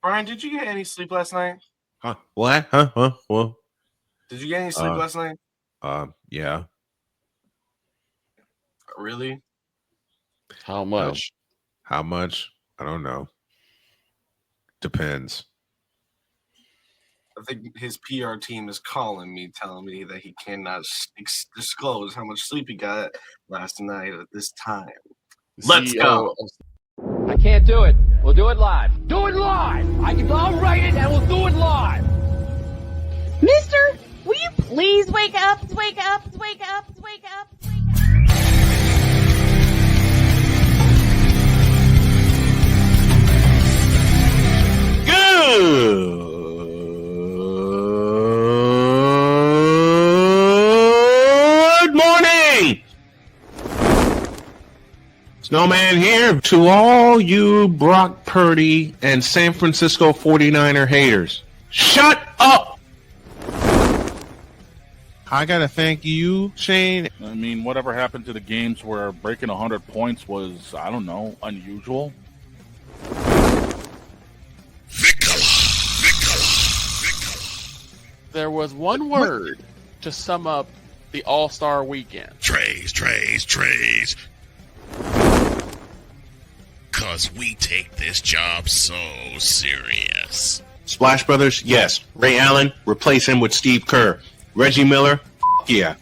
Brian, did you get any sleep last night? Huh? What? Huh? Well, Did you get any sleep last night? Yeah. Really? How much? How much? I don't know. Depends. I think his PR team is calling me, telling me that he cannot disclose how much sleep he got last night at this time. Let's go. I can't do it. We'll do it live. Do it live. I'll write it and we'll do it live. Mister, will you please wake up? Wake up. Wake up. Wake up. Good morning! Snowman here to all you Brock Purdy and San Francisco 49er haters. Shut up! I gotta thank you, Shane. I mean, whatever happened to the games where breaking 100 points was, I don't know, unusual? There was one word to sum up the All-Star weekend. Trays. Cause we take this job so serious. Splash Brothers, yes. Ray Allen, replace him with Steve Kerr. Reggie Miller, yeah.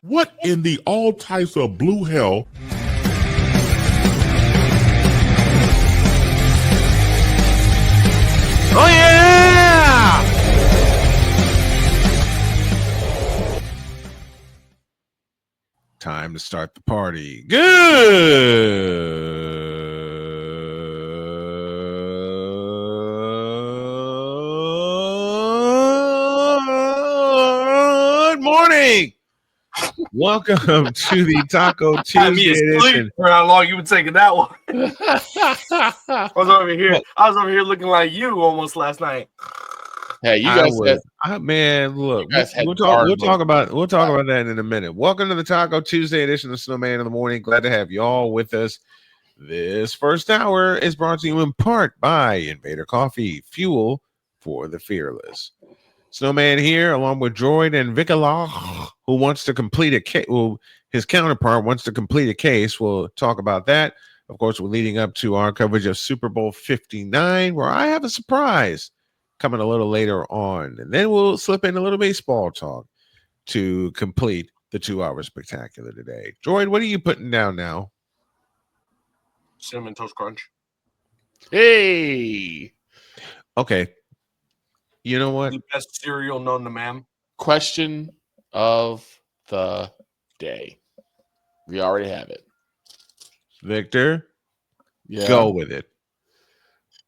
What in the all types of blue hell? Oh yeah! Time to start the party. Good morning. Welcome to the Taco Tuesday edition. For how long you been taking that one? I was over here looking like you almost last night. Hey, you guys man, look, we'll talk about that in a minute. Welcome to the Taco Tuesday edition of Snowman in the Morning. Glad to have you all with us. This first hour is brought to you in part by Invader Coffee, fuel for the fearless. Snowman here, along with Droid and Vicala, who wants to complete a case. Well, his counterpart wants to complete a case. We'll talk about that. Of course, we're leading up to our coverage of Super Bowl 59, where I have a surprise coming a little later on. And then we'll slip in a little baseball talk to complete the 2-hour spectacular today. Droid, what are you putting down now? Cinnamon Toast Crunch. Hey. Okay. You know what? The best cereal known to man. Question of the day. We already have it. Victor, yeah. Go with it.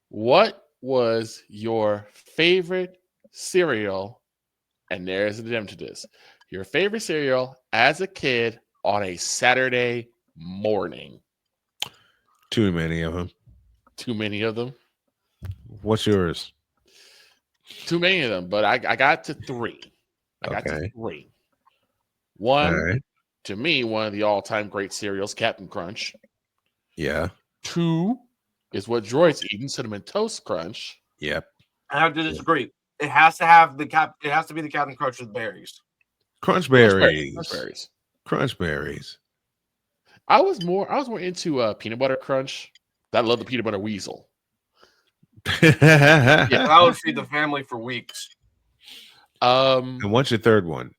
What was your favorite cereal? And there's the gem to this. Your favorite cereal as a kid on a Saturday morning. Too many of them. Too many of them? What's yours? Too many of them, but I got to three. One, right. To me, one of the all-time great cereals, Captain Crunch. Yeah. 2 is what Droid's eating, Cinnamon Toast Crunch. Yep. I have to disagree. It has to have it has to be the Captain Crunch with berries. Crunch berries. I was more into peanut butter crunch. I love the peanut butter weasel. Yeah, I would feed the family for weeks. And what's your third one?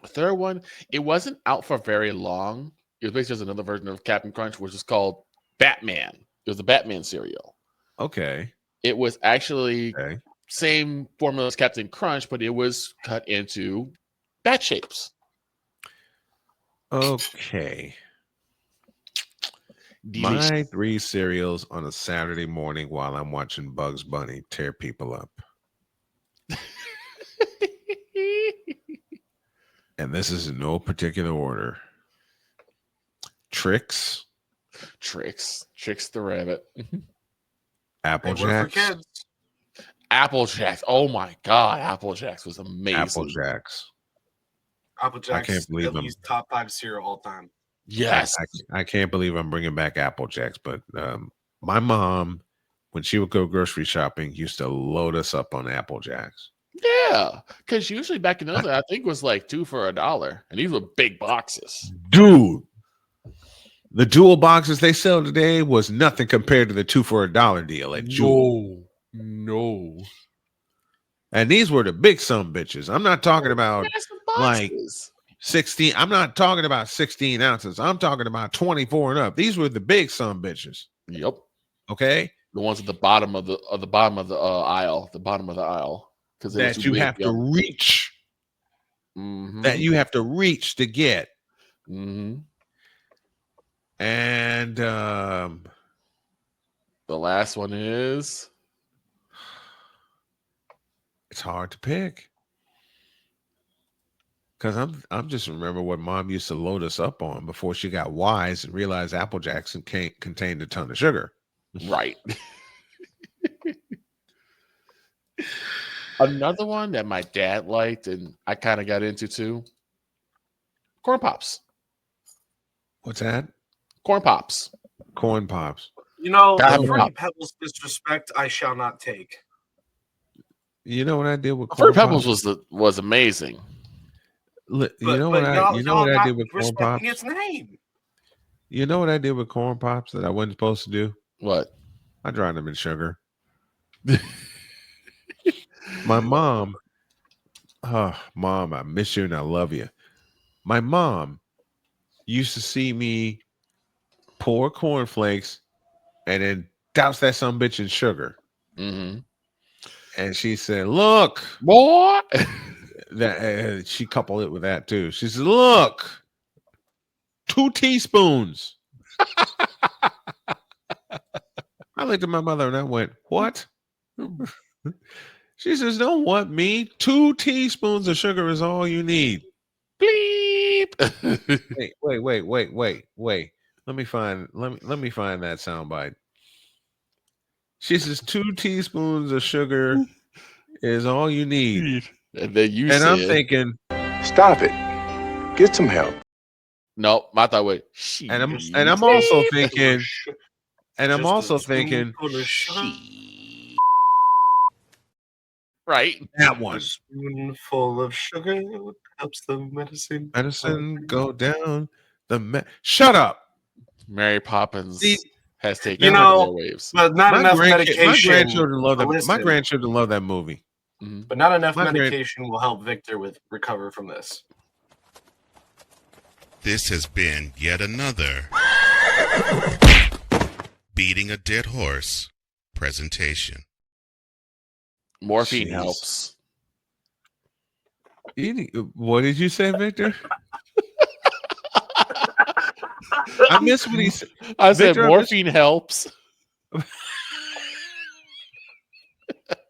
The third one, it wasn't out for very long. It was basically just another version of Captain Crunch, which is called Batman. It was the Batman cereal. Okay. It was actually same formula as Captain Crunch, but it was cut into bat shapes. Okay. Delicious. My 3 cereals on a Saturday morning while I'm watching Bugs Bunny tear people up. And this is in no particular order. Trix the rabbit. Apple Jacks. Apple Jacks. Oh my God, Apple Jacks was amazing. Apple Jacks. Apple Jacks can't believe at them. least top 5 cereal all time. Yes. I can't believe I'm bringing back Apple Jacks, but my mom, when she would go grocery shopping, used to load us up on Apple Jacks. Yeah, because usually back in those days, I think it was like 2 for $1, and these were big boxes. Dude, the dual boxes they sell today was nothing compared to the 2 for $1 deal at Jewel. No. And these were the big some bitches. I'm not talking about Massive like boxes. 16. I'm not talking about 16 ounces. I'm talking about 24 and up. These were the big some bitches. Yep, Okay, the ones at the bottom of the aisle, the bottom of the aisle, because that you have to reach. That you have to reach to get. Mm-hmm. And the last one is, it's hard to pick because I'm just remember what mom used to load us up on before she got wise and realized Apple Jacks contained a ton of sugar. right. Another one that my dad liked and I kind of got into too. Corn Pops. What's that? Corn Pops. Corn Pops. You know, Gotta have the a Fruity pop. Pebbles disrespect I shall not take. You know what I did with Fruit Corn Pebbles Pops? was amazing. You But, know but what y'all, I y'all not did with Corn Pops? respecting its name. You know what I did with Corn Pops that I wasn't supposed to do? What? I drowned them in sugar. My mom, mom, I miss you and I love you. My mom used to see me pour cornflakes and then douse that some bitch in sugar. Mm-hmm. And she said, "Look, Boy." that she coupled it with that too. She said, "Look, 2 teaspoons." I looked at my mother and I went, "What?" She says, "Don't what me? 2 teaspoons of sugar is all you need." Bleep. Wait. Let me find that soundbite. She says 2 teaspoons of sugar is all you need. And then you And said, I'm thinking, stop it. Get some help. nope, my thought was, and I'm also thinking, right. That one. A spoonful of sugar helps the medicine. Medicine go down shut up. Mary Poppins has taken You know, airwaves. but not enough medication. My grandchildren love that. Listen. My grandchildren love that movie. Mm-hmm. But not enough medication will help Victor recover from this. This has been yet another Beating a Dead Horse presentation. Morphine helps. What did you say, Victor? I missed what he said. I said morphine helps.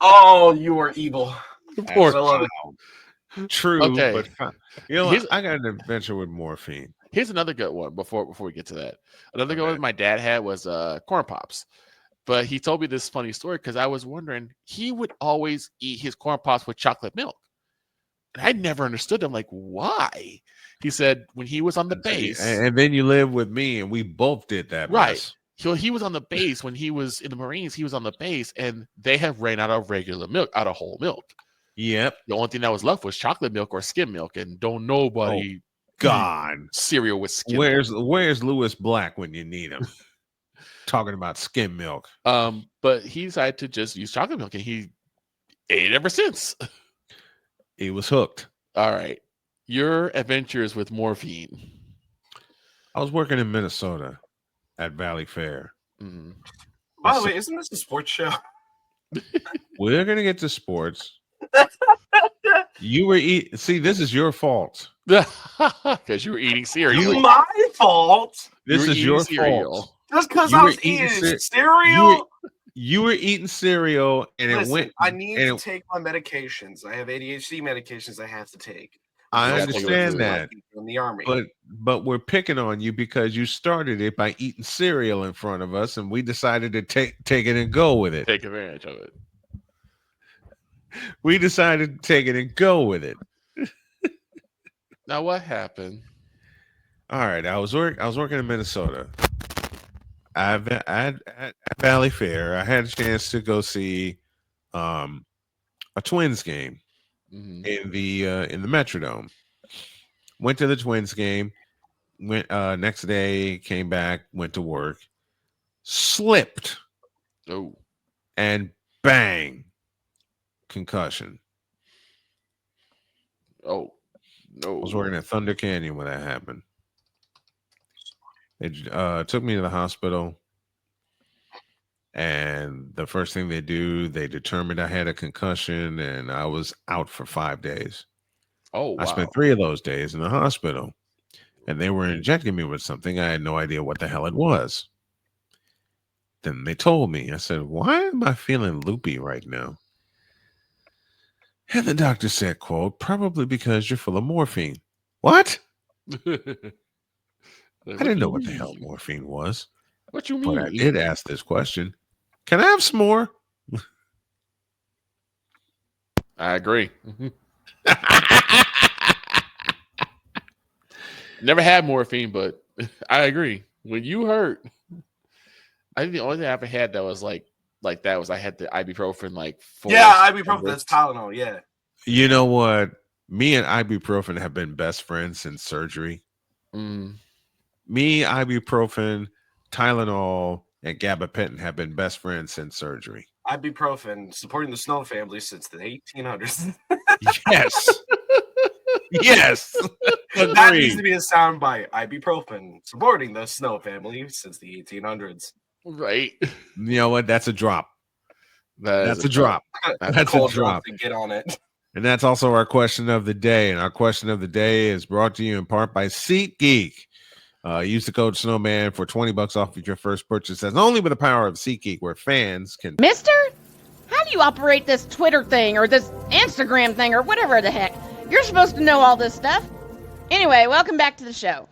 Oh, you are evil. I love it. True, okay. But you know, I got an adventure with morphine. Here's another good one before we get to that. Another good one my dad had was Corn Pops. But he told me this funny story because I was wondering, he would always eat his Corn Pops with chocolate milk. And I never understood him. Like, why? He said when he was on the base. And then you live with me, and we both did that. Right. Mess. So he was on the base when he was in the Marines. He was on the base, and they have ran out of regular milk, out of whole milk. Yep. The only thing that was left was chocolate milk or skim milk, and don't nobody God cereal with skim. Where's Lewis Black when you need him? Talking about skim milk. But he decided to just use chocolate milk, and he ate it ever since. He was hooked. All right, your adventures with morphine. I was working in Minnesota at Valley Fair. Mm-hmm. By the way, isn't this a sports show? We're gonna get to sports. You were eating. See, this is your fault because you were eating cereal. My fault. This is your fault. Just because I was eating cereal. You were eating cereal, and Listen, it went. I need to take my medications. I have ADHD medications I have to take. I understand that. In the army, but we're picking on you because you started it by eating cereal in front of us, and we decided to take it and go with it. Take advantage of it. We decided to take it and go with it. Now what happened? All right, I was working in Minnesota. At Valley Fair, I had a chance to go see a Twins game in the Metrodome. Went to the Twins game. Went next day, came back, went to work, slipped, and bang, concussion. Oh, no! I was working at Thunder Canyon when that happened. It took me to the hospital, and the first thing they determined I had a concussion, and I was out for 5 days. Oh, wow. I spent 3 of those days in the hospital, and they were injecting me with something. I had no idea what the hell it was. Then they told me. I said, "Why am I feeling loopy right now?" And the doctor said, quote, "Probably because you're full of morphine." What? I didn't know what the hell morphine was. What you mean? But I did ask this question. Can I have some more? I agree. Never had morphine, but I agree. When you hurt, I think the only thing I ever had that was like that was I had the ibuprofen ibuprofen. That's Tylenol. Yeah. You know what? Me and ibuprofen have been best friends since surgery. Me, ibuprofen, Tylenol, and gabapentin have been best friends since surgery. Ibuprofen supporting the Snow family since the 1800s. Yes. Yes. That needs to be a soundbite. Ibuprofen supporting the Snow family since the 1800s. Right. You know what? That's a drop. That's a drop. That's a drop to get on it. And that's also our question of the day. And our question of the day is brought to you in part by SeatGeek. Use the code Snowman for $20 off of your first purchase. That's only with the power of SeatGeek, where fans can. Mister, how do you operate this Twitter thing or this Instagram thing or whatever the heck? You're supposed to know all this stuff. Anyway, welcome back to the show.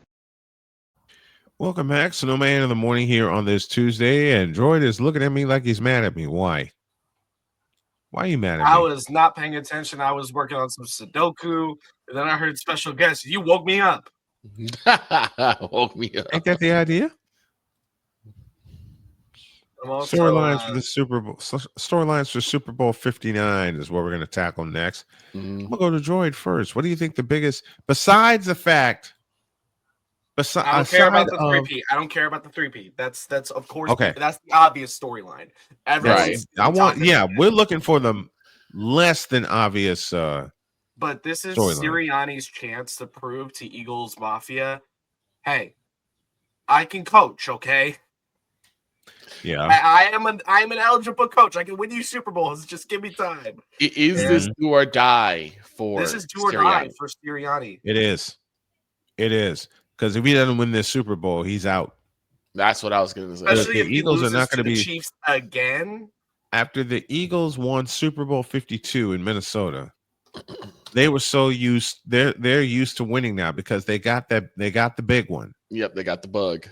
Welcome back, Snowman in the morning here on this Tuesday. And Droid is looking at me like he's mad at me. Why? Why are you mad at me? I was not paying attention. I was working on some Sudoku. And then I heard special guest. You woke me up. Woke me up. Ain't that the idea? Storylines for the Super Bowl. Storylines for Super Bowl 59 is what we're going to tackle next. We'll go to Droid first. What do you think the biggest, besides the fact? I don't care about the 3P. I don't care about the 3P. That's of course okay. That's the obvious storyline. Right. We're looking for the less than obvious. But this is Sirianni's chance to prove to Eagles Mafia, hey, I can coach. Okay. Yeah, I am an eligible coach. I can win you Super Bowls. Just give me time. Is this do or die for? This is do or die for Sirianni. It is. Because if he doesn't win this Super Bowl, he's out. That's what I was going to say. Especially if the Eagles are not going to be Chiefs again. After the Eagles won Super Bowl 52 in Minnesota, they were so used. They're used to winning now because they got the big one. Yep, they got the bug.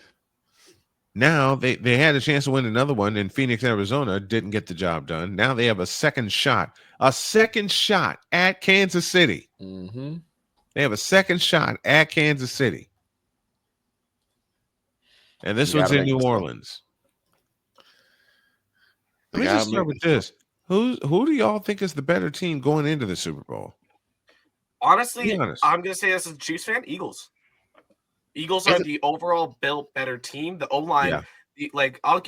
Now they had a chance to win another one in Phoenix, Arizona. Didn't get the job done. Now they have a second shot at Kansas City. Mm-hmm. They have a second shot at Kansas City. And this one's in New Orleans. Let me just start with this. Who do y'all think is the better team going into the Super Bowl? Honestly, I'm going to say this as a Chiefs fan, Eagles. Eagles are the overall built better team. The O-line, I'll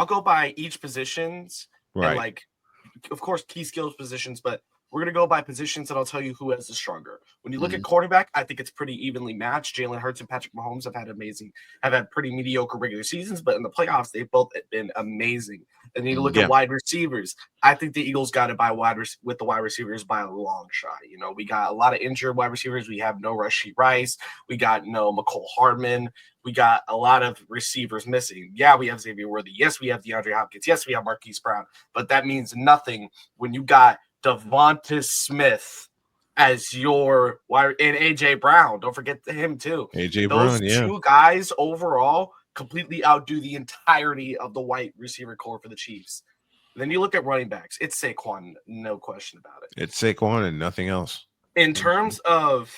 go by each positions. Right. And of course, key skills positions, but we're going to go by positions and I'll tell you who has the stronger. When you look at quarterback, I think it's pretty evenly matched. Jalen Hurts and Patrick Mahomes have had pretty mediocre regular seasons, but in the playoffs, they've both been amazing. And you look at wide receivers. I think the Eagles got it with the wide receivers by a long shot. You know, we got a lot of injured wide receivers. We have no Rashee Rice. We got no McCole Hardman. We got a lot of receivers missing. Yeah, we have Xavier Worthy. Yes, we have DeAndre Hopkins. Yes, we have Marquise Brown. But that means nothing when you got Devonta Smith as your wide and AJ Brown. Don't forget him too. Those two guys overall completely outdo the entirety of the wide receiver core for the Chiefs. And then you look at running backs. It's Saquon, no question about it. It's Saquon and nothing else. In terms of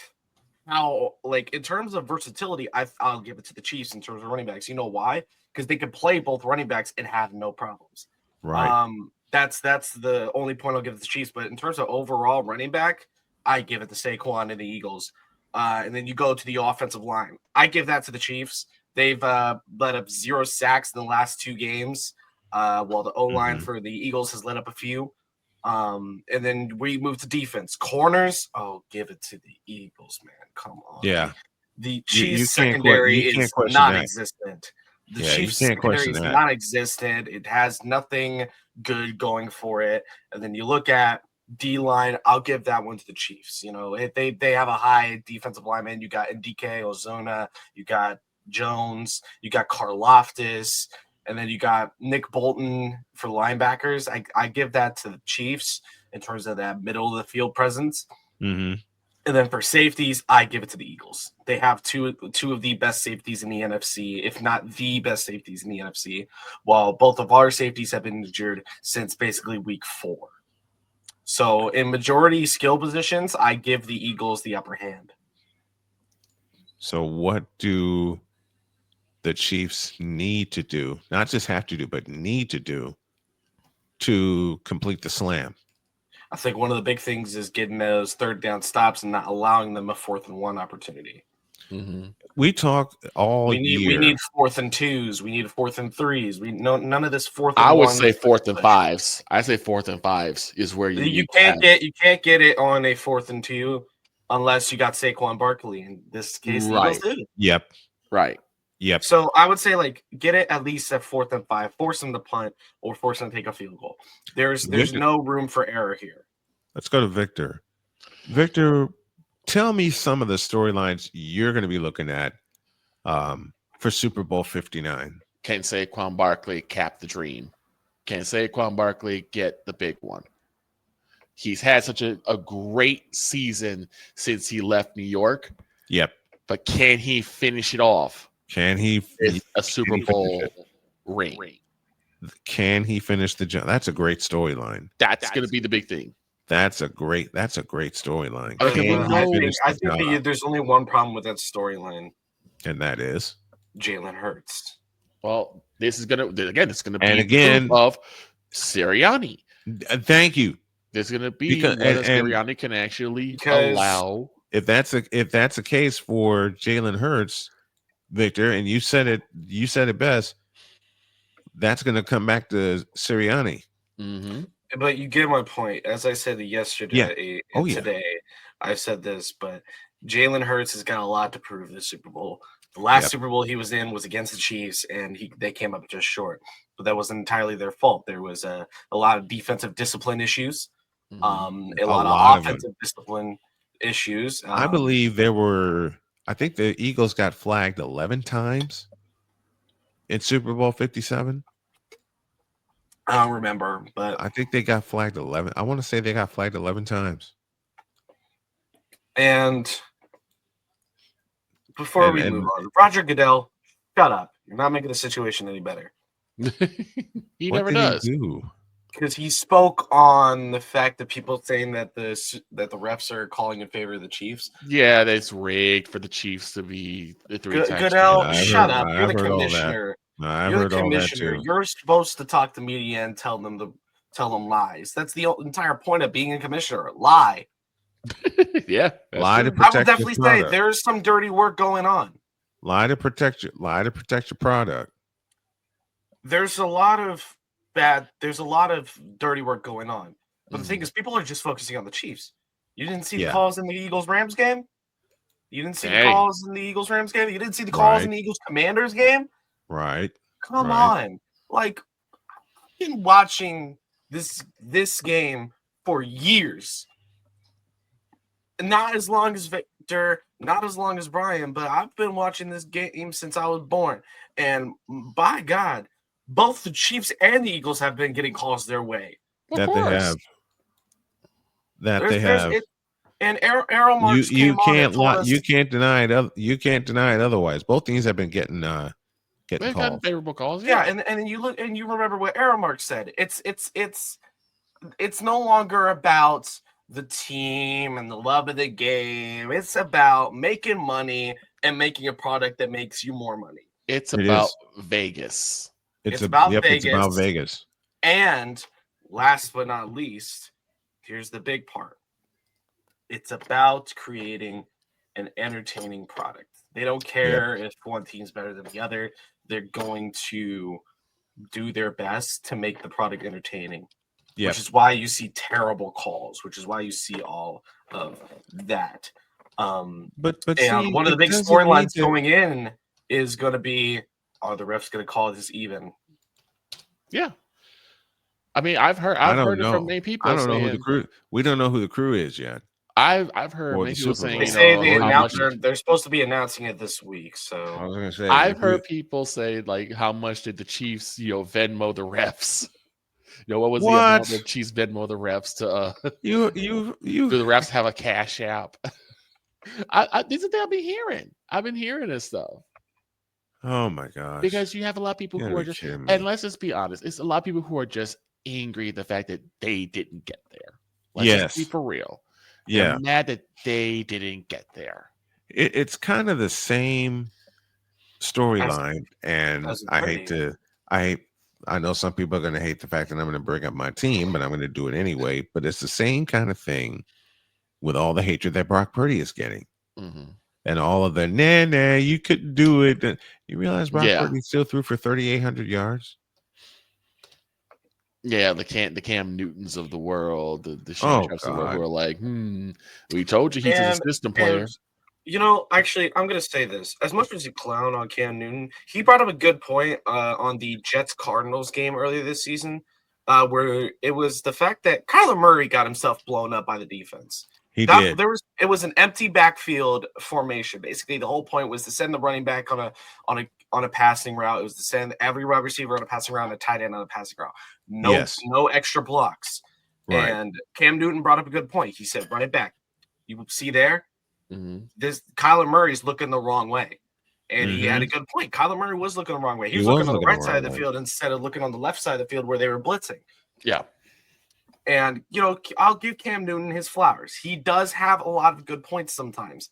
how, like, in terms of versatility, I'll give it to the Chiefs in terms of running backs. You know why? Because they can play both running backs and have no problems. Right. That's the only point I'll give it to the Chiefs. But in terms of overall running back, I give it to Saquon and the Eagles. And then you go to the offensive line. I give that to the Chiefs. They've let up 0 sacks in the last 2 games, while the O-line for the Eagles has let up a few. And then we move to defense. Corners, give it to the Eagles, man. Come on. Yeah. The Chiefs secondary is non-existent. The Chiefs secondary is non-existent. It has nothing good going for it. And then you look at D-line, I'll give that one to the Chiefs. You know, they have a high defensive lineman. You got Ndike Ozona, you got Jones, you got Karlaftis, and then you got Nick Bolton for linebackers. I give that to the Chiefs in terms of that middle of the field presence. Mm-hmm. And then for safeties, I give it to the Eagles. They have two of the best safeties in the NFC, if not the best safeties in the NFC, while both of our safeties have been injured since basically week 4. So in majority skill positions, I give the Eagles the upper hand. So what do the Chiefs need to do, not just have to do, but need to do to complete the slam? I think one of the big things is getting those third down stops and not allowing them a 4th and 1 opportunity. Mm-hmm. We talk all year. We need 4th and 2s. We need 4th and 3s. None of this 4th. I would say 4th and 5s. I say 4th and 5s is where you can't get it on a 4th and 2 unless you got Saquon Barkley. In this case, right? Yep. Right. Yep. So I would say, like, get it at least at 4th and 5. Force them to punt or force them to take a field goal. There's no room for error here. Let's go to Victor. Victor, tell me some of the storylines you're going to be looking at for Super Bowl 59. Can Saquon Barkley cap the dream? Can Saquon Barkley get the big one? He's had such a great season since he left New York. Yep. But can he finish it off? Can he a Super Bowl ring? Can he finish the job? That's a great storyline. That's going to be the big thing. That's a great storyline. I think there's only one problem with that storyline, and that is Jalen Hurts. Well, it's going to be of Sirianni. Thank you. There's going to be whether Sirianni can actually allow. If that's a case for Jalen Hurts, Victor, and you said it best. That's going to come back to Sirianni. Mm-hmm. But you get my point. As I said yesterday and today, I said this, but Jalen Hurts has got a lot to prove this Super Bowl. The last Super Bowl he was in was against the Chiefs, and they came up just short. But that wasn't entirely their fault. There was a lot of defensive discipline issues, a lot of offensive discipline issues. I believe I think the Eagles got flagged 11 times in Super Bowl 57. I don't remember, but I think they got flagged 11. I want to say they got flagged 11 times. And before we move on, Roger Goodell, shut up. You're not making the situation any better. He never does. Because he spoke on the fact that people saying that the refs are calling in favor of the Chiefs. Yeah, that's rigged for the Chiefs to be the 3 times. Goodell, shut up. You're the commissioner. You're the commissioner. You're supposed to talk to media and tell them lies. That's the entire point of being a commissioner. Lie. Yeah. Lie to protect. I would definitely say there's some dirty work going on. Lie to protect your product. There's a lot of dirty work going on. But the thing is, people are just focusing on the Chiefs. You didn't see the calls in the Eagles-Rams game? You didn't see the calls in the Eagles-Rams game? You didn't see the calls in the Eagles-Commanders game? Right. Come on. Like, I've been watching this game for years. Not as long as Victor, not as long as Brian, but I've been watching this game since I was born. And by God, both the Chiefs and the Eagles have been getting calls their way. They have. And Errol Marks you can't deny it. You can't deny it otherwise. Both teams have been getting they've calls. had favorable calls. Yeah, and then you look and you remember what Errol Marks said. It's no longer about the team and the love of the game. It's about making money and making a product that makes you more money. It's about Vegas. It's about Vegas. It's about Vegas. And last but not least, here's the big part. It's about creating an entertaining product. They don't care if one team's better than the other. They're going to do their best to make the product entertaining. Which is why you see terrible calls, which is why you see all of that. But and see, one of the big storylines going in is going to be, are the refs going to call this even? Yeah. I mean, I've heard it from many people. I don't know who the crew. We don't know who the crew is yet. I've heard many people saying, they say they're supposed to be announcing it this week. So I was going to say, I've heard people say, like, how much did the Chiefs, Venmo the refs? What was the amount the Chiefs Venmo the refs to you do the refs have a cash app? These are things I've been hearing. I've been hearing this stuff. Oh my gosh. Because you have a lot of people who are just, and let's just be honest, it's a lot of people who are just angry at the fact that they didn't get there. Let's just be for real. They're mad that they didn't get there. It's kind of the same storyline, and I know some people are going to hate the fact that I'm going to bring up my team, but I'm going to do it anyway. But it's the same kind of thing with all the hatred that Brock Purdy is getting. And all of the, nah, you couldn't do it. You realize Brock Purdy still threw for 3,800 yards? Yeah, the Cam Newtons of the world, the Shane Trucks of the world, who are like, we told you he's a system player. Actually, I'm going to say this. As much as you clown on Cam Newton, he brought up a good point on the Jets-Cardinals game earlier this season, where it was the fact that Kyler Murray got himself blown up by the defense. He did. It was an empty backfield formation. Basically, the whole point was to send the running back on a passing route. It was to send every wide receiver on a passing route and a tight end on a passing route. No extra blocks. Right. And Cam Newton brought up a good point. He said, run it back. You see there? This Kyler Murray's looking the wrong way. And he had a good point. Kyler Murray was looking the wrong way. He was looking on the right side of the field instead of looking on the left side of the field where they were blitzing. Yeah. And, I'll give Cam Newton his flowers. He does have a lot of good points sometimes,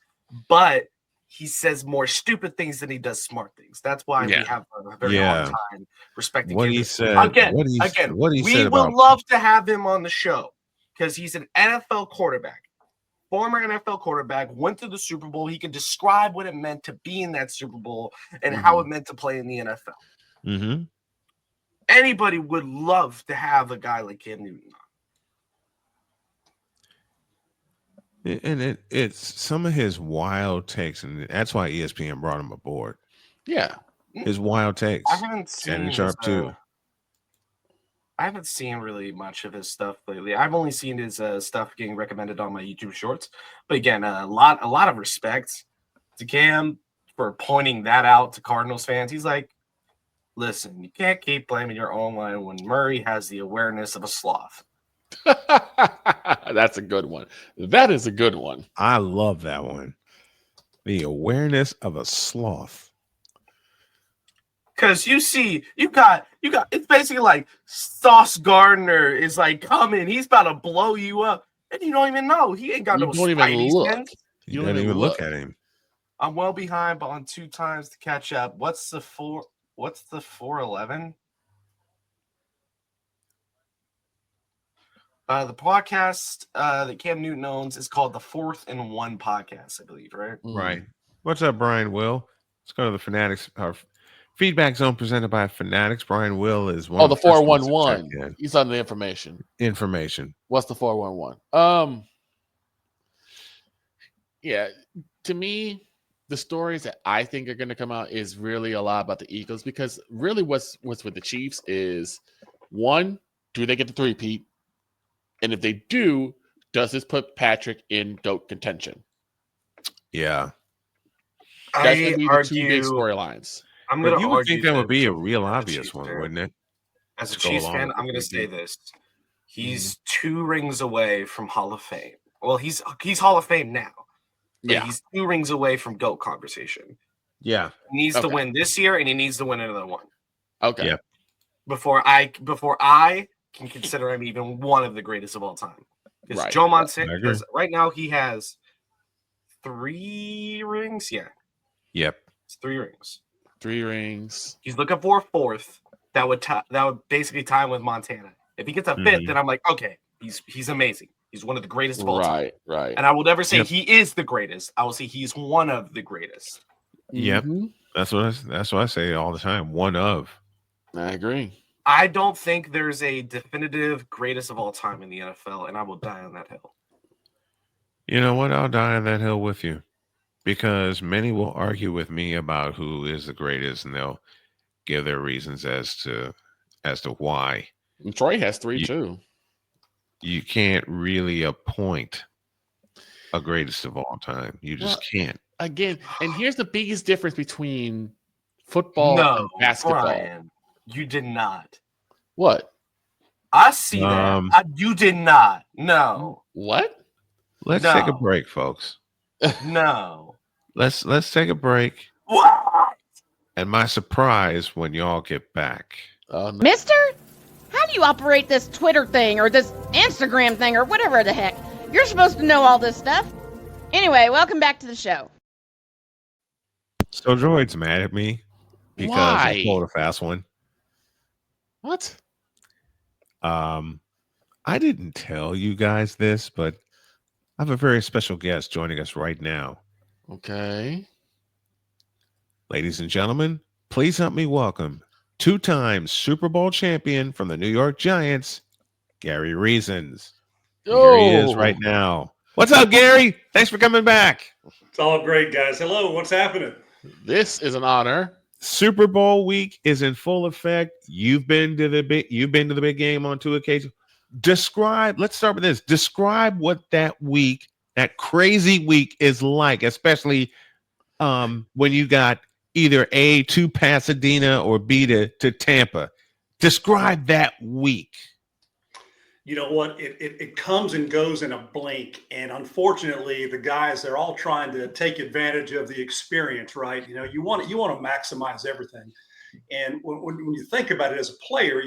but he says more stupid things than he does smart things. That's why we have a very hard time respecting what Cam he said. Again, we would love to have him on the show because he's an NFL quarterback. Former NFL quarterback, went to the Super Bowl. He can describe what it meant to be in that Super Bowl and how it meant to play in the NFL. Anybody would love to have a guy like Cam Newton on. And it's some of his wild takes, and that's why ESPN brought him aboard. Yeah. His wild takes. I haven't seen Sharp too. I haven't seen really much of his stuff lately. I've only seen his stuff getting recommended on my YouTube shorts. But again, a lot of respect to Cam for pointing that out to Cardinals fans. He's like, listen, you can't keep blaming your own line when Murray has the awareness of a sloth. That's a good one. That is a good one. I love that one. The awareness of a sloth. Because you got it's basically like Sauce Gardner is like coming, he's about to blow you up, and you don't even know. He ain't got no spidey sense. You don't even look at him. I'm well behind, but on 2 times to catch up. What's the 411? The podcast that Cam Newton owns is called the 4th and 1 podcast, I believe, right? Right. What's up, Brian Will? Let's go to the Fanatics. Our feedback zone presented by Fanatics. Brian Will is one. Oh, the 411. He's on the information. What's the 411? Yeah. To me, the stories that I think are going to come out is really a lot about the Eagles, because really what's with the Chiefs is, one, do they get the 3-peat? And if they do, does this put Patrick in GOAT contention? Yeah. That's going to be the 2 big storylines. You would think that would be a real obvious one, wouldn't it? As a Chiefs fan, I'm going to say this. He's 2 rings away from Hall of Fame. Well, he's Hall of Fame now. But he's 2 rings away from GOAT conversation. Yeah. He needs to win this year, and he needs to win another one. Okay. Yeah. Before I can consider him even one of the greatest of all time. Because Right. Joe Montana, I agree. because right now he has 3 rings. Yeah, Yep. it's 3 rings. 3 rings. He's looking for a 4th. That would basically tie him with Montana. If he gets a 5th, then I'm like, okay, he's amazing. He's one of the greatest of all time. Right. And I will never say he is the greatest. I will say he's one of the greatest. Yep. Mm-hmm. That's what I say all the time. One of. I agree. I don't think there's a definitive greatest of all time in the NFL, and I will die on that hill. You know what? I'll die on that hill with you, because many will argue with me about who is the greatest, and they'll give their reasons as to why. And Troy has 3 too. You can't really appoint a greatest of all time. You just can't. Again, and here's the biggest difference between football and basketball. Brian, you did not. What? I see that. You did not. No. What? Let's take a break, folks. No. Let's take a break. What? And my surprise when y'all get back. Mister? How do you operate this Twitter thing or this Instagram thing or whatever the heck? You're supposed to know all this stuff. Anyway, welcome back to the show. So Droid's mad at me because I pulled a fast one. What? I didn't tell you guys this, but I have a very special guest joining us right now. Okay. Ladies and gentlemen, please help me welcome 2-time Super Bowl champion from the New York Giants, Gary Reasons. Here he is right now. What's up, Gary? Thanks for coming back. It's all great, guys. Hello, what's happening? This is an honor. Super Bowl week is in full effect. You've been to the big game on 2 occasions. Let's start with this. Describe what that crazy week is like, especially when you got either A, to Pasadena, or B, to Tampa. Describe that week. You know what? It comes and goes in a blink. And unfortunately, the guys, they're all trying to take advantage of the experience, right? You know, you want to maximize everything. And when you think about it as a player,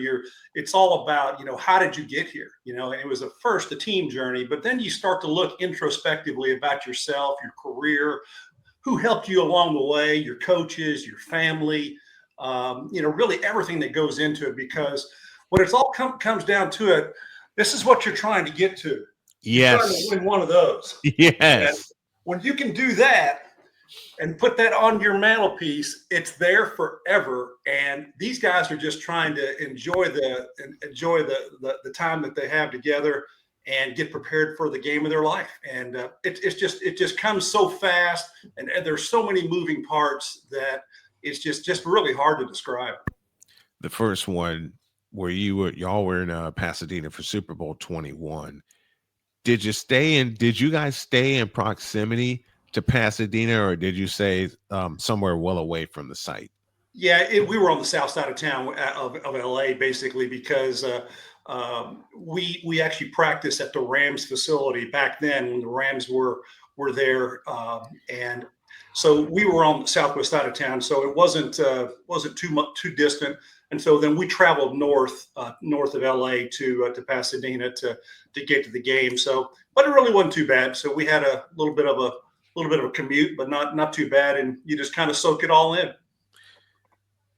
it's all about, you know, how did you get here? You know, and it was first a team journey, but then you start to look introspectively about yourself, your career, who helped you along the way, your coaches, your family, you know, really everything that goes into it. Because when it's all comes down to it, this is what you're trying to get to. Yes. You're trying to win one of those. Yes. And when you can do that and put that on your mantelpiece, it's there forever. And these guys are just trying to enjoy the time that they have together and get prepared for the game of their life. And it just comes so fast, and there's so many moving parts that it's just really hard to describe. The first one where y'all were in Pasadena for Super Bowl 21. Did you guys stay in proximity to Pasadena, or did you say somewhere well away from the site? Yeah, we were on the south side of town of LA, basically, because we actually practiced at the Rams facility back then when the Rams were there, and so we were on the southwest side of town, so it wasn't too distant. And so then we traveled north of LA to Pasadena to get to the game. So, but it really wasn't too bad. So we had a little bit of a commute, but not too bad, and you just kind of soak it all in.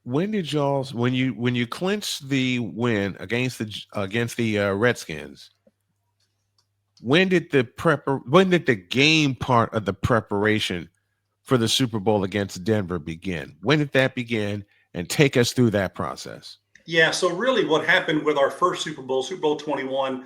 When did when you clinched the win against the Redskins? When did the game part of the preparation for the Super Bowl against Denver begin? When did that begin? And take us through that process. Yeah. So really, what happened with our first Super Bowl, Super Bowl 21,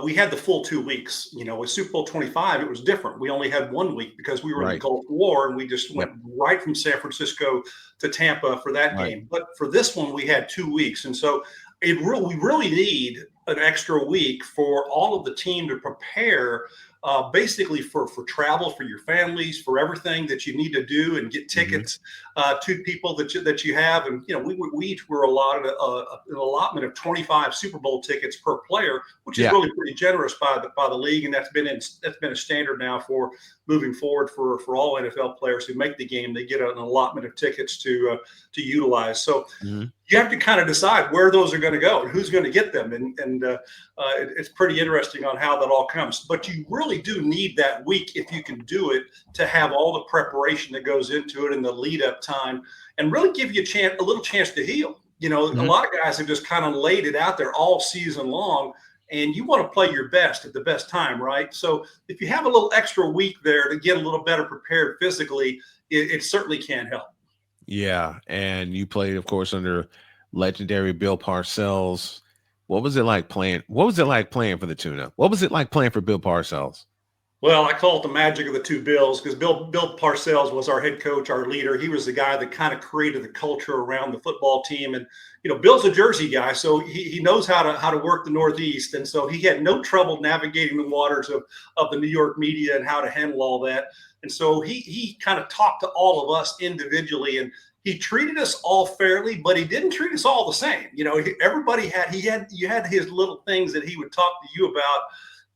we had the full 2 weeks. You know, with Super Bowl 25, it was different. We only had 1 week because we were in the Gulf War, and we just went right from San Francisco to Tampa for that game. But for this one, we had 2 weeks, and so we really need an extra week for all of the team to prepare, basically for travel, for your families, for everything that you need to do, and get tickets to people that you have. And you know, we each were allotted an allotment of 25 Super Bowl tickets per player, which is really pretty generous by the league, and that's been a standard now for moving forward for all NFL players who make the game. They get an allotment of tickets to utilize. So you have to kind of decide where those are going to go and who's going to get them. And it's pretty interesting on how that all comes. But you really do need that week, if you can do it, to have all the preparation that goes into it and the lead up time, and really give you a little chance to heal. A lot of guys have just kind of laid it out there all season long, and you want to play your best at the best time, right? So if you have a little extra week there to get a little better prepared physically, it certainly can help. Yeah, and you played, of course, under legendary Bill Parcells. What was it like playing? What was it like playing for the Tuna? What was it like playing for Bill Parcells? Well, I call it the magic of the two Bills, because Bill Parcells was our head coach, our leader. He was the guy that kind of created the culture around the football team. And Bill's a Jersey guy, so he knows how to work the Northeast, and so he had no trouble navigating the waters of the New York media and how to handle all that. And so he kind of talked to all of us individually, and he treated us all fairly, but he didn't treat us all the same. Everybody you had his little things that he would talk to you about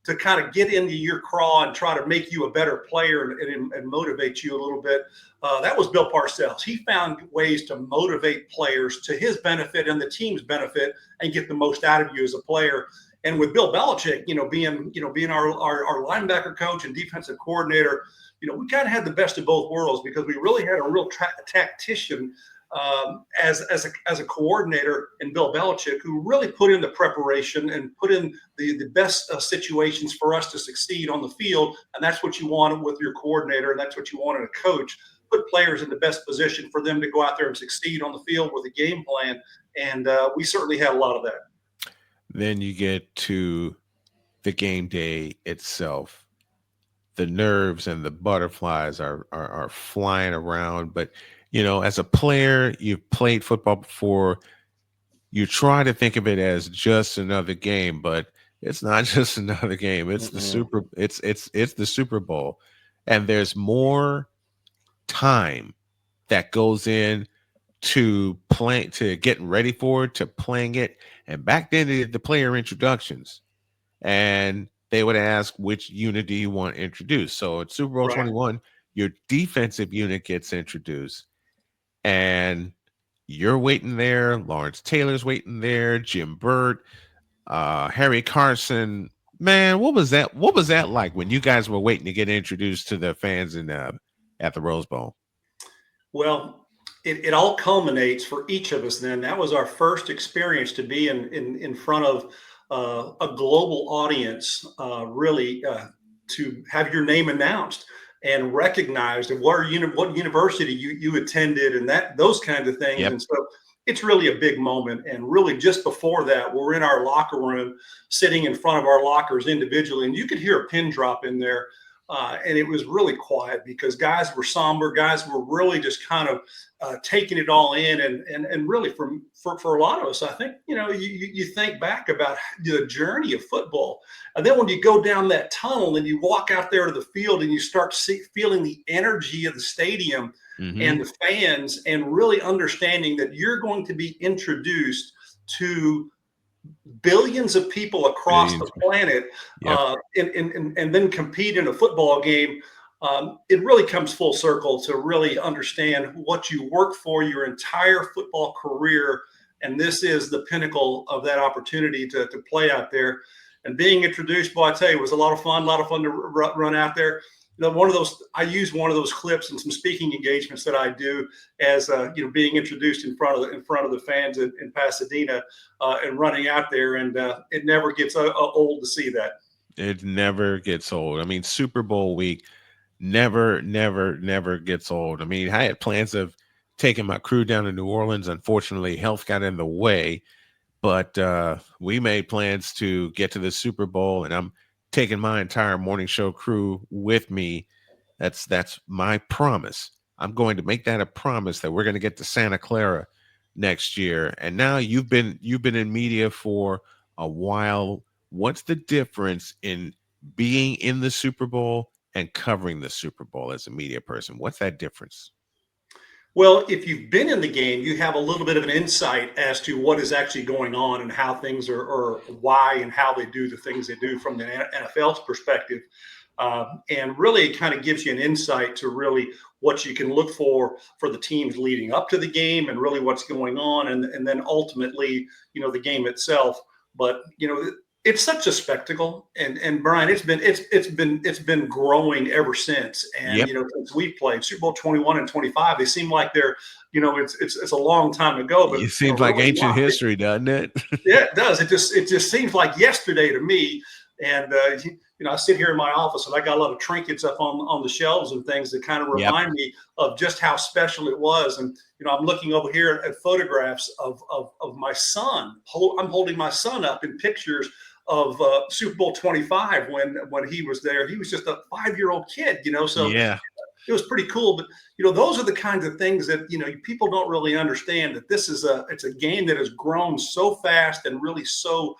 to kind of get into your craw and try to make you a better player and motivate you a little bit. That was Bill Parcells. He found ways to motivate players to his benefit and the team's benefit and get the most out of you as a player. And with Bill Belichick, being our linebacker coach and defensive coordinator, we kind of had the best of both worlds, because we really had a real tactician as a coordinator in Bill Belichick, who really put in the preparation and put in the best situations for us to succeed on the field. And that's what you wanted with your coordinator, and that's what you wanted a coach. Put players in the best position for them to go out there and succeed on the field with a game plan. And we certainly had a lot of that. Then you get to the game day itself. The nerves and the butterflies are flying around. But, as a player, you've played football before. You try to think of it as just another game, but it's not just another game. It's it's the Super Bowl, and there's more time that goes in to getting ready for it, to playing it. And back then, they did the player introductions, and they would ask, which unit do you want introduced? So at Super Bowl 21, your defensive unit gets introduced, and you're waiting there. Lawrence Taylor's waiting there. Jim Burt, Harry Carson. Man, what was that? What was that like when you guys were waiting to get introduced to the fans at the Rose Bowl? Well, it all culminates for each of us. Then that was our first experience to be in front of a global audience, really to have your name announced and recognized, and what university you attended, and those kinds of things. Yep. And so it's really a big moment. And really, just before that, we're in our locker room, sitting in front of our lockers individually, and you could hear a pin drop in there. And it was really quiet, because guys were somber. Guys were really just kind of taking it all in, and really for a lot of us, I think you think back about the journey of football, and then when you go down that tunnel and you walk out there to the field and you start feeling the energy of the stadium and the fans, and really understanding that you're going to be introduced to billions of people across the planet, and then compete in a football game. It really comes full circle to really understand what you work for your entire football career. And this is the pinnacle of that opportunity to play out there. And being introduced, I tell you, it was a lot of fun to run out there. I use one of those clips in some speaking engagements that I do, as being introduced in front of the fans in Pasadena, and running out there, and it never gets old to see that. It never gets old. I mean, Super Bowl week never gets old. I mean, I had plans of taking my crew down to New Orleans. Unfortunately, health got in the way, but we made plans to get to the Super Bowl, and I'm taking my entire morning show crew with me. That's my promise. I'm going to make that a promise that we're going to get to Santa Clara next year. And now you've been in media for a while. What's the difference in being in the Super Bowl and covering the Super Bowl as a media person? What's that difference? Well, if you've been in the game, you have a little bit of an insight as to what is actually going on and how things are, or why and how they do the things they do from the NFL's perspective. And really it kind of gives you an insight to really what you can look for the teams leading up to the game and really what's going on. And then ultimately, the game itself. But, it's such a spectacle, and Brian, it's been growing ever since. And since we played Super Bowl 21 and 25, they seem like they're, it's a long time ago. But it seems like really ancient history, doesn't it? Yeah, it does. It just seems like yesterday to me. And I sit here in my office and I got a lot of trinkets up on the shelves and things that kind of remind me of just how special it was. And I'm looking over here at photographs of my son. I'm holding my son up in pictures of Super Bowl 25 when he was there. He was just a 5-year-old kid, so yeah. It was pretty cool. But those are the kinds of things that people don't really understand, that it's a game that has grown so fast and really so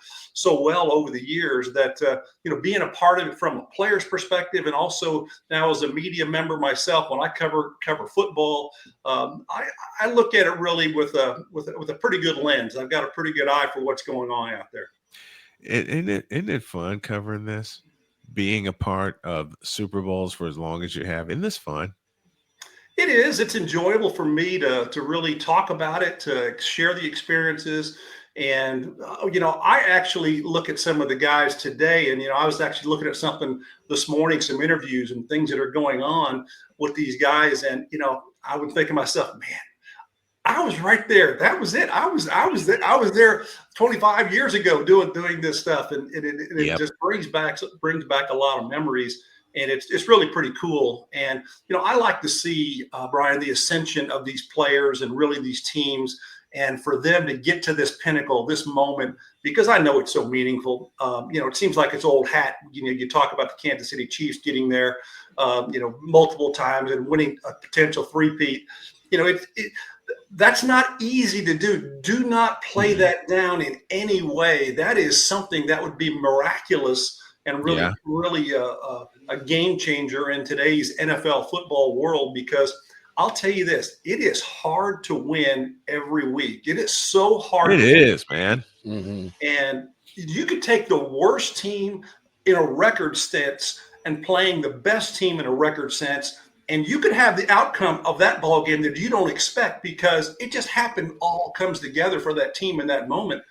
well over the years that being a part of it from a player's perspective, and also now as a media member myself, when I cover football, I look at it really with a pretty good lens. I've got a pretty good eye for what's going on out there. Isn't it fun covering this? Being a part of Super Bowls for as long as you have. Isn't this fun? It is. It's enjoyable for me to really talk about it, to share the experiences. And, I actually look at some of the guys today, and, I was actually looking at something this morning, some interviews and things that are going on with these guys. And, I would think to myself, man, I was right there. That was it. I was there 25 years ago doing this stuff, and it just brings back a lot of memories, and it's really pretty cool. And I like to see Brian, the ascension of these players and really these teams, and for them to get to this pinnacle, this moment, because I know it's so meaningful. It seems like it's old hat. You talk about the Kansas City Chiefs getting there, multiple times and winning a potential three-peat. That's not easy to do. Do not play that down in any way. That is something that would be miraculous and really a game changer in today's NFL football world, because I'll tell you this, it is hard to win every week. It is so hard. It is, man. Mm-hmm. And you could take the worst team in a record sense and playing the best team in a record sense, and you could have the outcome of that ball game that you don't expect, because it just happened, all comes together for that team in that moment.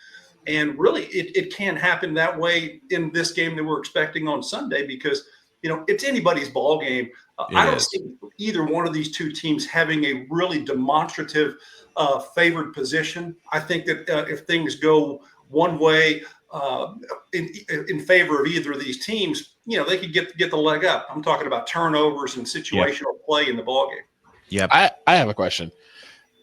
And really, it can't happen that way in this game that we're expecting on Sunday, because it's anybody's ball game. I don't see either one of these two teams having a really demonstrative favored position. I think that if things go one way in favor of either of these teams, they could get the leg up. I'm talking about turnovers and situational play in the ballgame. Yeah, I have a question.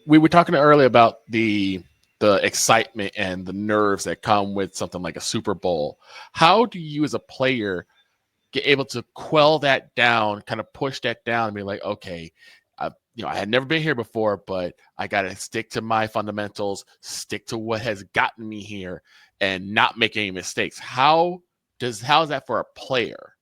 We were talking earlier about the excitement and the nerves that come with something like a Super Bowl. How do you, as a player, get able to quell that down, kind of push that down, and be like, okay, I had never been here before, but I got to stick to my fundamentals, stick to what has gotten me here, and not make any mistakes. How is that for a player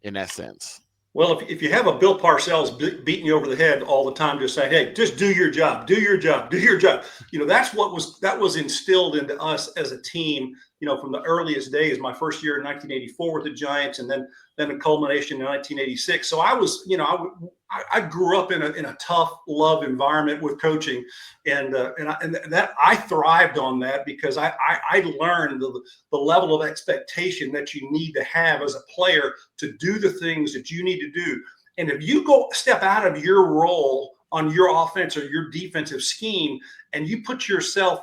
in that sense? Well, if you have a Bill Parcells beating you over the head all the time, just saying, hey, just do your job, do your job, do your job. That was instilled into us as a team, from the earliest days. My first year in 1984 with the Giants, and then a culmination in 1986. So I was, I grew up in a tough love environment with coaching, and that I thrived on that, because I learned the level of expectation that you need to have as a player to do the things that you need to do. And if you step out of your role on your offense or your defensive scheme, and you put yourself,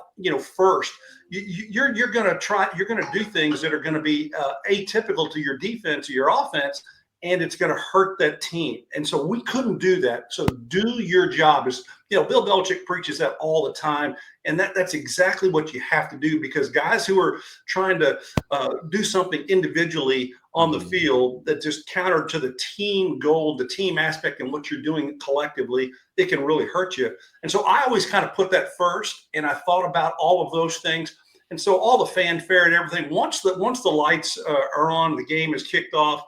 first, you're going to do things that are going to be atypical to your defense or your offense, and it's going to hurt that team. And so we couldn't do that. So do your job. Bill Belichick preaches that all the time, and that's exactly what you have to do, because guys who are trying to do something individually on the field that just counter to the team goal, the team aspect, and what you're doing collectively, it can really hurt you. And so I always kind of put that first, and I thought about all of those things. And so all the fanfare and everything, once the lights are on, the game is kicked off,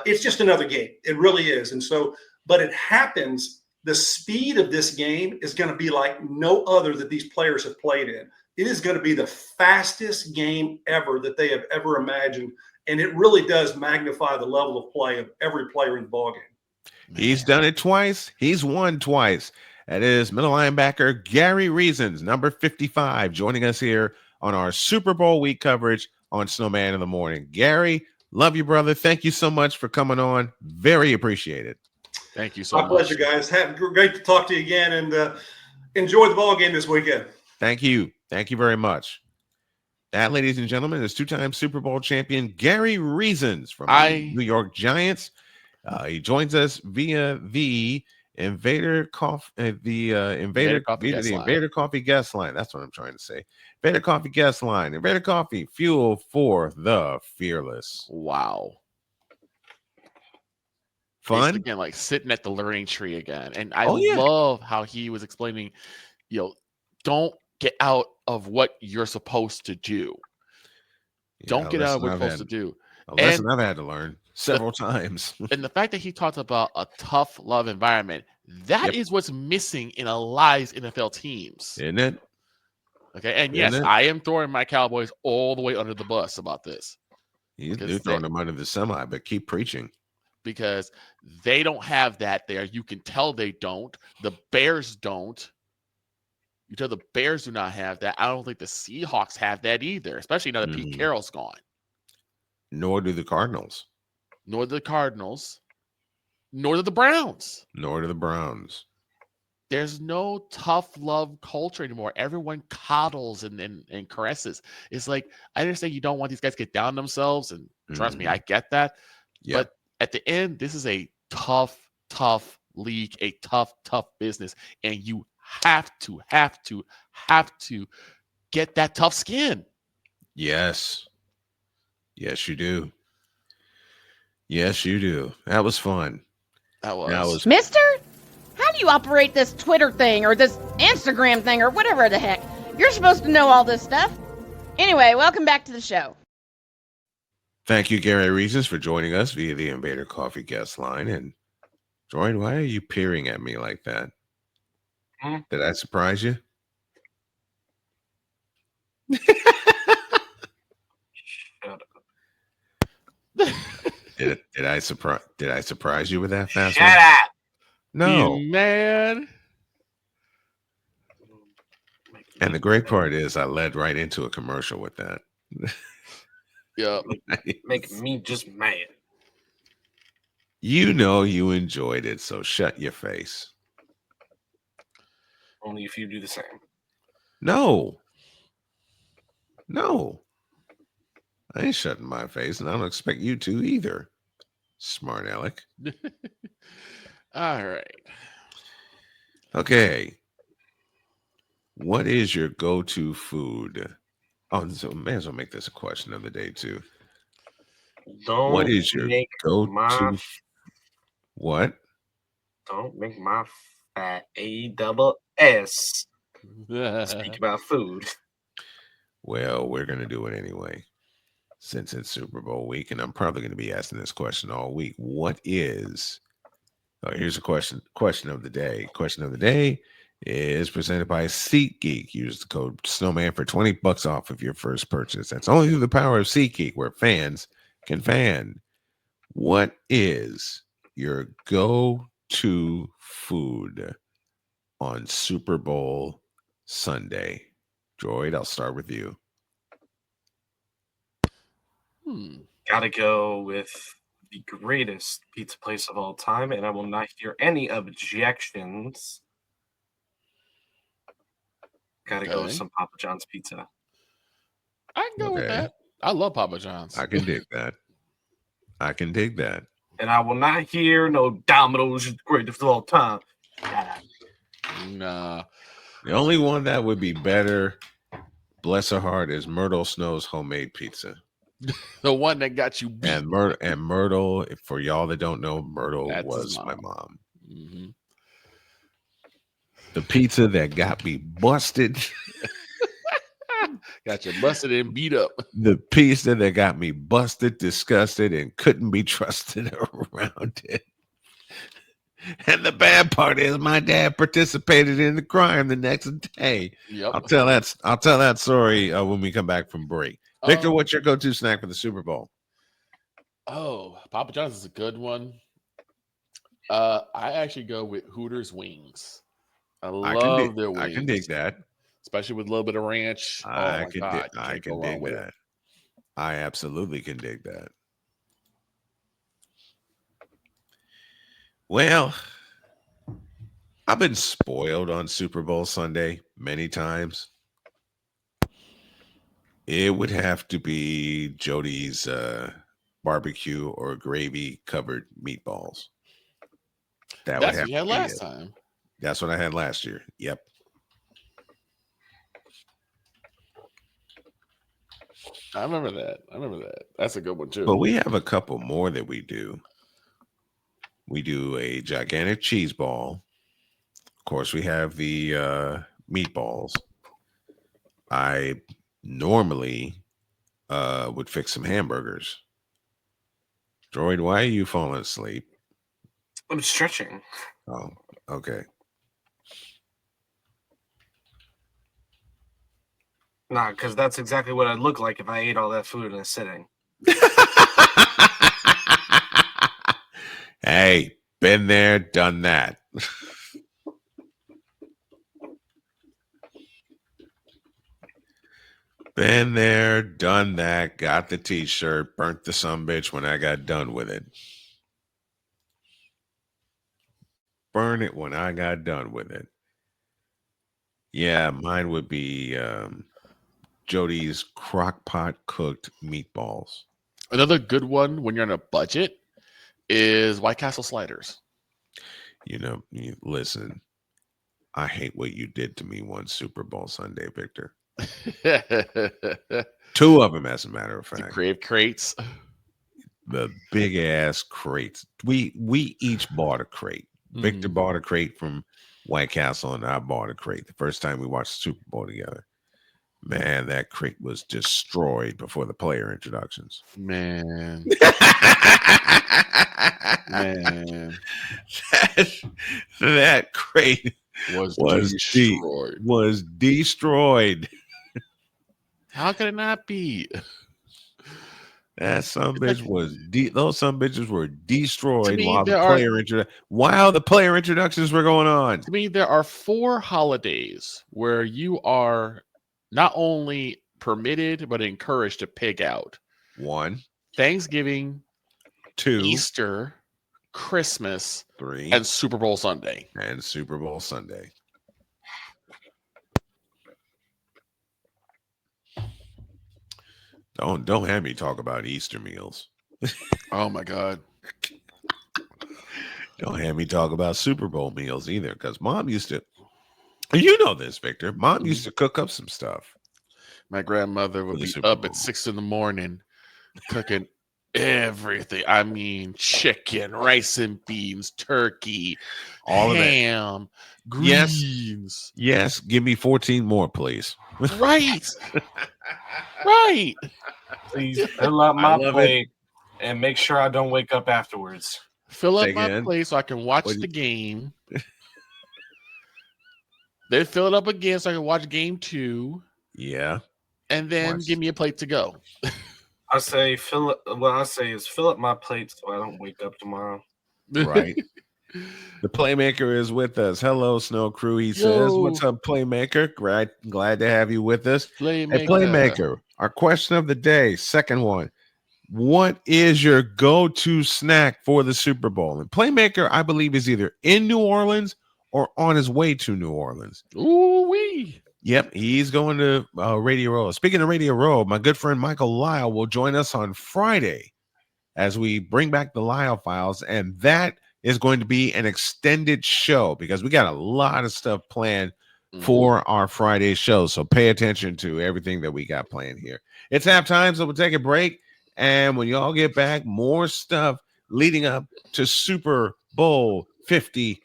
it's just another game. It really is. And so, but it happens, the speed of this game is going to be like no other that these players have played in. It is going to be the fastest game ever that they have ever imagined. And it really does magnify the level of play of every player in the ballgame. He's done it twice. He's won twice. That is middle linebacker Gary Reasons, number 55, joining us here on our Super Bowl week coverage on Snowman in the Morning. Gary, love you, brother. Thank you so much for coming on. Very appreciated. Thank you so much. My pleasure, guys. Great to talk to you again, and enjoy the ball game this weekend. Thank you. Thank you very much. That, ladies and gentlemen, is two-time Super Bowl champion Gary Reasons from the New York Giants. He joins us via the Invader Coffee guest line. That's what I'm trying to say. Invader Coffee guest line. Invader Coffee, fuel for the fearless. Wow. Fun. Again, like sitting at the learning tree again. And I love how he was explaining, don't get out of what you're supposed to do. Don't get out of what you're supposed to do. A lesson I've had to learn several times. And the fact that he talked about a tough love environment, that is what's missing in a lot of NFL teams. Isn't it? Okay. And yes, I am throwing my Cowboys all the way under the bus about this. You're throwing them under the semi, but keep preaching. Because they don't have that there. You can tell they don't. The Bears don't. You tell the Bears do not have that. I don't think the Seahawks have that either, especially now that Pete Carroll's gone. Nor do the Cardinals. Nor do the Cardinals. Nor do the Browns. Nor do the Browns. There's no tough love culture anymore. Everyone coddles and caresses. It's like, I understand you don't want these guys to get down themselves, and trust me, I get that. Yeah. But at the end, this is a tough league, a tough business, and you have to get that tough skin. Yes. Yes, you do. Yes, you do. That was fun. That was. Mister, how do you operate this Twitter thing or this Instagram thing or whatever the heck? You're supposed to know all this stuff. Anyway, welcome back to the show. Thank you, Gary Reasons, for joining us via the Invader Coffee guest line. And Jordan, why are you peering at me like that? Did I surprise you? Shut up. Did I surprise you with that fast Shut one? up. No, man. And the great part is I led right into a commercial with that. Yep. Making me just mad. You know you enjoyed it, so shut your face. Only if you do the same. No. I ain't shutting my face, and I don't expect you to either. Smart Alec. All right. Okay. What is your go-to food? Oh, so may as well make this a question of the day too. What is your go-to? What? Don't make my fat ASS speak about food. Well, we're gonna do it anyway, since it's Super Bowl week, and I'm probably gonna be asking this question all week. What is? Oh, here's a question of the day. Question of the day is presented by SeatGeek. Use the code Snowman for $20 off of your first purchase. That's only through the power of SeatGeek, where fans can fan. What is your go-to food on Super Bowl Sunday? Droid, I'll start with you. Gotta go with the greatest pizza place of all time, and I will not hear any objections. Gotta go with some Papa John's pizza. I can go with that. I love Papa John's. I can dig that. And I will not hear no Domino's greatest of all time. Nah. The only one that would be better, bless her heart, is Myrtle Snow's homemade pizza. The one that got you beat. And Myrtle, for y'all that don't know, Myrtle was my mom. Mm-hmm. The pizza that got me busted. Got you busted and beat up. The pizza that got me busted, disgusted, and couldn't be trusted around it. And the bad part is my dad participated in the crime the next day. Yep. I'll tell that story when we come back from break. Victor, what's your go-to snack for the Super Bowl? Oh, Papa John's is a good one. I actually go with Hooters wings. I love their wings. I can dig that, especially with a little bit of ranch. Oh my god, you can't go wrong with it. I absolutely can dig that. Well, I've been spoiled on Super Bowl Sunday many times. It would have to be Jody's barbecue or gravy covered meatballs. That's what you had last time. That's what I had last year. Yep. I remember that. That's a good one too. But we have a couple more that we do. We do a gigantic cheese ball. Of course, we have the meatballs. I normally would fix some hamburgers. Droid, why are you falling asleep? I'm stretching. Oh, okay. Nah, because that's exactly what I'd look like if I ate all that food in a sitting. Hey, been there, done that. Been there, done that, got the t-shirt, burnt the sumbitch when I got done with it. Burn it when I got done with it. Yeah, mine would be Jody's crock-pot cooked meatballs. Another good one when you're on a budget is White Castle sliders. You know, listen, I hate what you did to me one Super Bowl Sunday, Victor. 2 of them, as a matter of fact. The crave crates. The big ass crates. We each bought a crate. Victor bought a crate from White Castle, and I bought a crate the first time we watched the Super Bowl together. Man, that crate was destroyed before the player introductions. Man. That crate was destroyed. How could it not be? That sumbitch was those sumbitches were destroyed while the player introductions were going on. To me, there are 4 holidays where you are not only permitted but encouraged to pig out. 1, Thanksgiving, 2, Easter, Christmas, 3, and Super Bowl Sunday. Don't have me talk about Easter meals. Oh my God. Don't have me talk about Super Bowl meals either, because Mom used to, you know this, Victor. Mom used to cook up some stuff. My grandmother would be up at 6 a.m. cooking everything. I mean, chicken, rice and beans, turkey, all ham, greens. Yes. Give me 14 more, please. Right. Right. Please fill up my plate and make sure I don't wake up afterwards. Fill up my plate so I can watch the game. Then fill it up again so I can watch game 2. Yeah. And then give me a plate to go. I say fill up my plate so I don't wake up tomorrow. Right. The Playmaker is with us. Hello, Snow Crew. He says, "What's up, Playmaker? Glad to have you with us." Playmaker. Our question of the day, second one. What is your go-to snack for the Super Bowl? And Playmaker, I believe, is either in New Orleans or on his way to New Orleans. Ooh-wee. Yep, he's going to Radio Row. Speaking of Radio Row, my good friend Michael Lyle will join us on Friday as we bring back the Lyle Files, and that is going to be an extended show because we got a lot of stuff planned for our Friday show. So pay attention to everything that we got planned here. It's halftime, so we'll take a break. And when y'all get back, more stuff leading up to Super Bowl 50.